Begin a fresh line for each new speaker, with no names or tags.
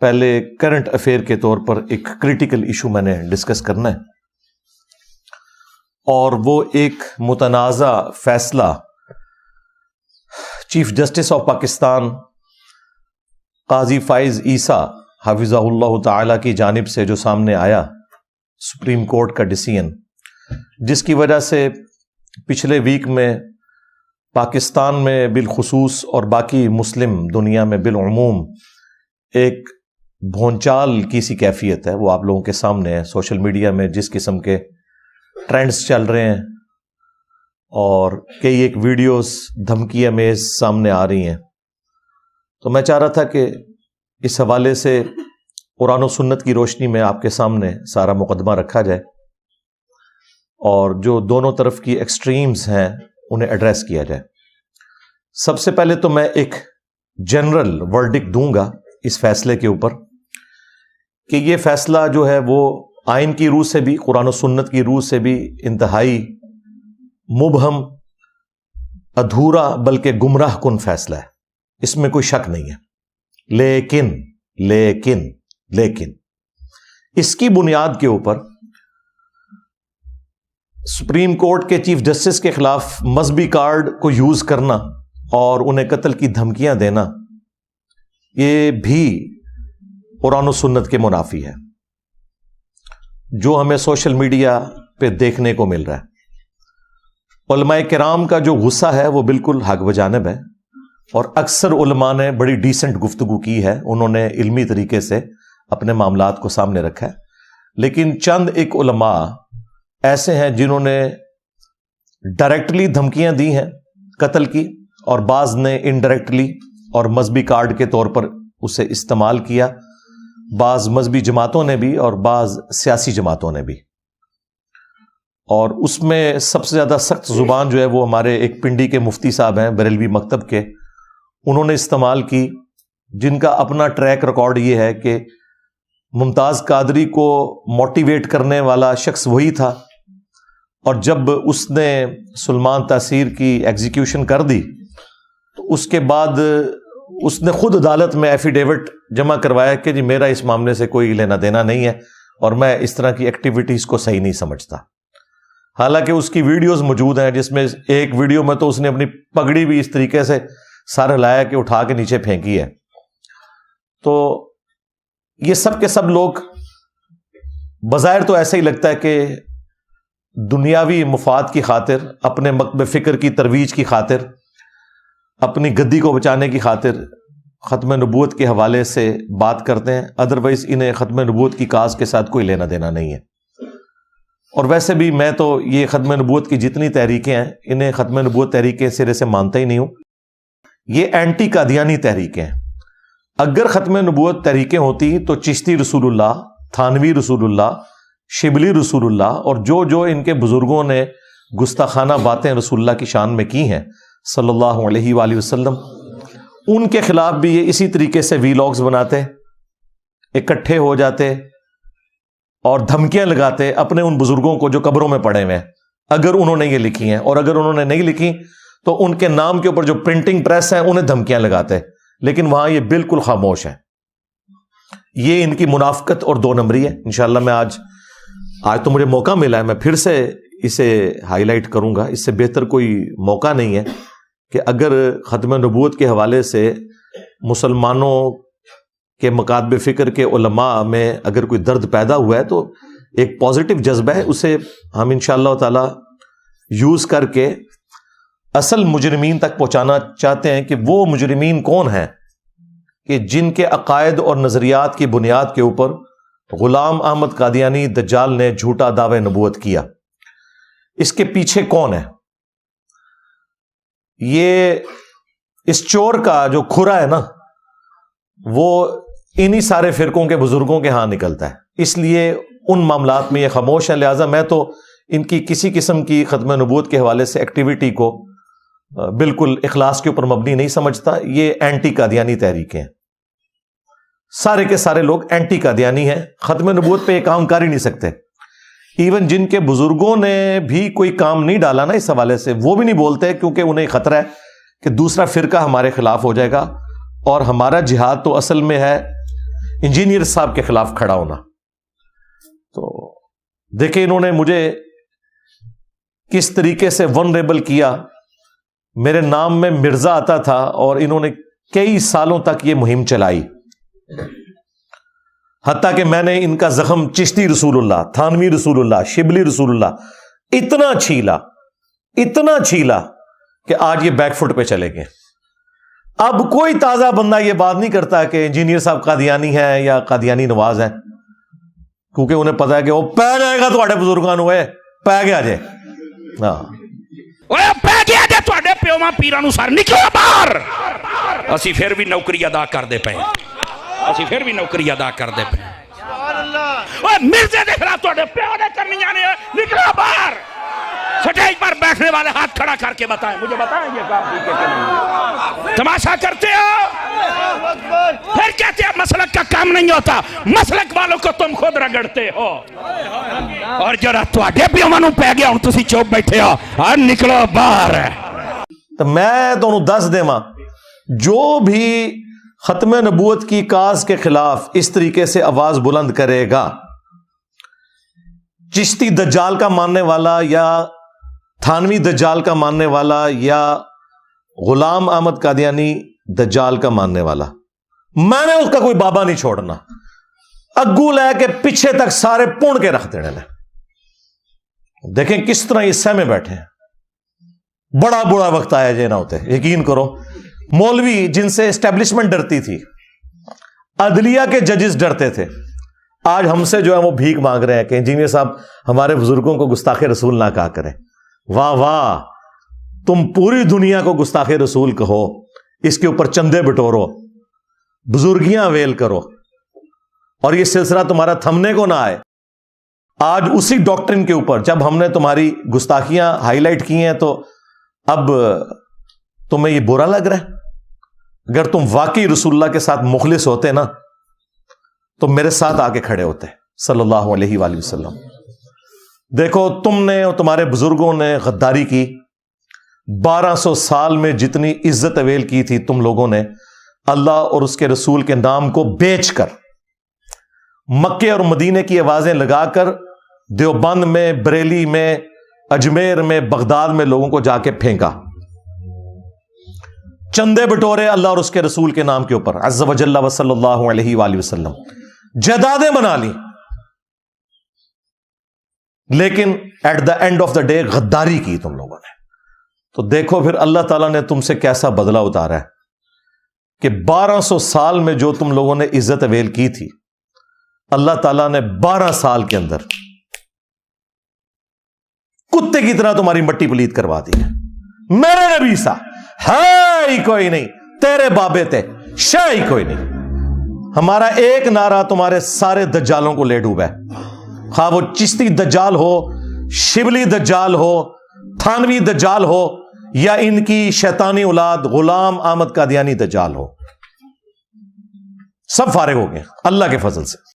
پہلے current affair کے طور پر ایک کریٹیکل ایشو میں نے ڈسکس کرنا ہے، اور وہ ایک متنازع فیصلہ چیف جسٹس آف پاکستان قاضی فائز عیسیٰ حفظہ اللہ تعالی کی جانب سے جو سامنے آیا، سپریم کورٹ کا ڈیسیژن، جس کی وجہ سے پچھلے ویک میں پاکستان میں بالخصوص اور باقی مسلم دنیا میں بالعموم ایک بھونچال کی سی کیفیت ہے، وہ آپ لوگوں کے سامنے ہے۔ سوشل میڈیا میں جس قسم کے ٹرینڈز چل رہے ہیں اور کئی ایک ویڈیوز دھمکی امیز سامنے آ رہی ہیں، تو میں چاہ رہا تھا کہ اس حوالے سے قرآن و سنت کی روشنی میں آپ کے سامنے سارا مقدمہ رکھا جائے اور جو دونوں طرف کی ایکسٹریمز ہیں انہیں ایڈریس کیا جائے۔ سب سے پہلے تو میں ایک جنرل ورڈکٹ دوں گا اس فیصلے کے اوپر کہ یہ فیصلہ جو ہے وہ آئین کی روح سے بھی، قرآن و سنت کی روح سے بھی انتہائی مبہم، ادھورا بلکہ گمراہ کن فیصلہ ہے، اس میں کوئی شک نہیں ہے۔ لیکن اس کی بنیاد کے اوپر سپریم کورٹ کے چیف جسٹس کے خلاف مذہبی کارڈ کو یوز کرنا اور انہیں قتل کی دھمکیاں دینا، یہ بھی قرآن و سنت کے منافی ہے، جو ہمیں سوشل میڈیا پہ دیکھنے کو مل رہا ہے۔ علماء کرام کا جو غصہ ہے وہ بالکل حق بجانب ہے، اور اکثر علماء نے بڑی ڈیسنٹ گفتگو کی ہے، انہوں نے علمی طریقے سے اپنے معاملات کو سامنے رکھا ہے، لیکن چند ایک علماء ایسے ہیں جنہوں نے ڈائریکٹلی دھمکیاں دی ہیں قتل کی، اور بعض نے انڈائریکٹلی اور مذہبی کارڈ کے طور پر اسے استعمال کیا، بعض مذہبی جماعتوں نے بھی اور بعض سیاسی جماعتوں نے بھی۔ اور اس میں سب سے زیادہ سخت زبان جو ہے وہ ہمارے ایک پنڈی کے مفتی صاحب ہیں بریلوی مکتب کے، انہوں نے استعمال کی، جن کا اپنا ٹریک ریکارڈ یہ ہے کہ ممتاز قادری کو موٹیویٹ کرنے والا شخص وہی تھا، اور جب اس نے سلمان تاثیر کی ایگزیکیوشن کر دی تو اس کے بعد اس نے خود عدالت میں ایفیڈیوٹ جمع کروایا کہ جی میرا اس معاملے سے کوئی لینا دینا نہیں ہے اور میں اس طرح کی ایکٹیویٹیز کو صحیح نہیں سمجھتا۔ حالانکہ اس کی ویڈیوز موجود ہیں، جس میں ایک ویڈیو میں تو اس نے اپنی پگڑی بھی اس طریقے سے سر ہلایا کہ اٹھا کے نیچے پھینکی ہے۔ تو یہ سب کے سب لوگ بظاہر تو ایسا ہی لگتا ہے کہ دنیاوی مفاد کی خاطر، اپنے مکتب فکر کی ترویج کی خاطر، اپنی گدی کو بچانے کی خاطر ختم نبوت کے حوالے سے بات کرتے ہیں، ادروائز انہیں ختم نبوت کی کاز کے ساتھ کوئی لینا دینا نہیں ہے۔ اور ویسے بھی میں تو یہ ختم نبوت کی جتنی تحریکیں ہیں انہیں ختم نبوت تحریکیں سرے سے مانتا ہی نہیں ہوں، یہ اینٹی قادیانی تحریکیں ہیں۔ اگر ختم نبوت تحریکیں ہوتی تو چشتی رسول اللہ، تھانوی رسول اللہ، شبلی رسول اللہ اور جو ان کے بزرگوں نے گستاخانہ باتیں رسول اللہ کی شان میں کی ہیں صلی اللہ علیہ وآلہ وسلم، ان کے خلاف بھی یہ اسی طریقے سے ویلاگز بناتے، اکٹھے ہو جاتے اور دھمکیاں لگاتے اپنے ان بزرگوں کو جو قبروں میں پڑے ہوئے ہیں، اگر انہوں نے یہ لکھی ہیں، اور اگر انہوں نے نہیں لکھی تو ان کے نام کے اوپر جو پرنٹنگ پریس ہیں انہیں دھمکیاں لگاتے، لیکن وہاں یہ بالکل خاموش ہے۔ یہ ان کی منافقت اور دو نمبری ہے۔ انشاءاللہ میں آج تو مجھے موقع ملا ہے، میں پھر سے اسے ہائی لائٹ کروں گا، اس سے بہتر کوئی موقع نہیں ہے کہ اگر ختم نبوت کے حوالے سے مسلمانوں کے مکاتب فکر کے علماء میں اگر کوئی درد پیدا ہوا ہے تو ایک پازیٹیو جذبہ ہے، اسے ہم انشاءاللہ تعالی یوز کر کے اصل مجرمین تک پہنچانا چاہتے ہیں کہ وہ مجرمین کون ہیں کہ جن کے عقائد اور نظریات کی بنیاد کے اوپر غلام احمد قادیانی دجال نے جھوٹا دعوی نبوت کیا۔ اس کے پیچھے کون ہے؟ یہ اس چور کا جو کھرا ہے نا، وہ انہی سارے فرقوں کے بزرگوں کے ہاں نکلتا ہے، اس لیے ان معاملات میں یہ خاموش ہے۔ لہٰذا میں تو ان کی کسی قسم کی ختم نبوت کے حوالے سے ایکٹیویٹی کو بالکل اخلاص کے اوپر مبنی نہیں سمجھتا۔ یہ اینٹی قادیانی تحریکیں ہیں، سارے کے سارے لوگ اینٹی قادیانی ہیں، ختم نبوت پہ یہ کام کر ہی نہیں سکتے۔ ایون جن کے بزرگوں نے بھی کوئی کام نہیں ڈالا نا اس حوالے سے، وہ بھی نہیں بولتے کیونکہ انہیں خطرہ ہے کہ دوسرا فرقہ ہمارے خلاف ہو جائے گا، اور ہمارا جہاد تو اصل میں ہے انجینئر صاحب کے خلاف کھڑا ہونا. تو دیکھیں انہوں نے مجھے کس طریقے سے ونریبل کیا. میرے نام میں مرزا آتا تھا اور انہوں نے کئی سالوں تک یہ مہم چلائی، حتیٰ کہ میں نے ان کا زخم چشتی رسول اللہ، تھانوی رسول اللہ، شبلی رسول اللہ اتنا چھیلا کہ آج یہ بیک فٹ پہ چلے گئے. اب کوئی تازہ بندہ یہ بات نہیں کرتا کہ انجینئر صاحب قادیانی ہے یا قادیانی نواز ہے، کیونکہ انہیں پتا ہے کہ وہ پہ جائے گا تھوڑے بزرگاں نو پہ گیا جے. ہاں
پہ گیا جے تھوڑے پیوما پیرانو سر نکلو باہر. اسی پھر بھی نوکری ادا کر دے پے، مرزے دے خلاف تھوڑے پیو نے کرنی آنے نکلو باہر. سٹیج پر بیٹھنے والے ہاتھ کھڑا کر کے بتائیں، مجھے بتائیں یہ کام ٹھیک ہے کہ نہیں؟ تماشا کرتے ہو، پھر کہتے ہیں مسلک کا کام نہیں ہوتا. مسلک والوں کو تم خود رگڑتے ہو، اور جرا تواڈے پیوانوں پہ گیا ہوں تسی چوپ بیٹھے ہو اور نکلو باہر.
تو میں تمہیں دس دیواں جو بھی ختم نبوت کی کاز کے خلاف اس طریقے سے آواز بلند کرے گا، چشتی دجال کا ماننے والا یا تھانوی دجال کا ماننے والا یا غلام احمد قادیانی دجال کا ماننے والا، میں نے اس کا کوئی بابا نہیں چھوڑنا. اگو لے کے پیچھے تک سارے پون کے رکھ دینے. دیکھیں کس طرح یہ سہمے بیٹھے ہیں. بڑا بڑا وقت آیا جے نہ ہوتے، یقین کرو. مولوی جن سے اسٹیبلشمنٹ ڈرتی تھی، عدلیہ کے ججز ڈرتے تھے، آج ہم سے جو ہے وہ بھیک مانگ رہے ہیں کہ انجینئر صاحب ہمارے بزرگوں کو گستاخ رسول نہ کہا کریں. واہ واہ، تم پوری دنیا کو گستاخ رسول کہو، اس کے اوپر چندے بٹورو، بزرگیاں ویل کرو، اور یہ سلسلہ تمہارا تھمنے کو نہ آئے. آج اسی ڈاکٹرن کے اوپر جب ہم نے تمہاری گستاخیاں ہائی لائٹ کی ہیں تو اب تمہیں یہ برا لگ رہا ہے. اگر تم واقعی رسول اللہ کے ساتھ مخلص ہوتے نا تو میرے ساتھ آ کے کھڑے ہوتے صلی اللہ علیہ وآلہ وسلم. دیکھو تم نے اور تمہارے بزرگوں نے غداری کی. 1200 سال میں جتنی عزت اویل کی تھی تم لوگوں نے اللہ اور اس کے رسول کے نام کو بیچ کر، مکے اور مدینے کی آوازیں لگا کر دیوبند میں، بریلی میں، اجمیر میں، بغداد میں لوگوں کو جا کے پھینکا. چندے بٹورے اللہ اور اس کے رسول کے نام کے اوپر عز و جل و صلی اللہ علیہ وآلہ وسلم، جائیدادیں بنا لی. لیکن at the end of the day غداری کی تم لوگوں نے. تو دیکھو پھر اللہ تعالیٰ نے تم سے کیسا بدلہ اتارا ہے کہ 1200 سال میں جو تم لوگوں نے عزت اویل کی تھی، اللہ تعالیٰ نے 12 سال کے اندر کتے کی طرح تمہاری مٹی پلیت کروا دی ہے. میرے نبی سا ہے ہی کوئی نہیں، تیرے بابے تے شے ہی کوئی نہیں. ہمارا ایک نعرہ تمہارے سارے دجالوں کو لے ڈوبا ہے، خواہ وہ چشتی دجال ہو، شبلی دجال ہو، تھانوی دجال ہو، یا ان کی شیطانی اولاد غلام احمد قادیانی دجال ہو. سب فارغ ہو گئے اللہ کے فضل سے.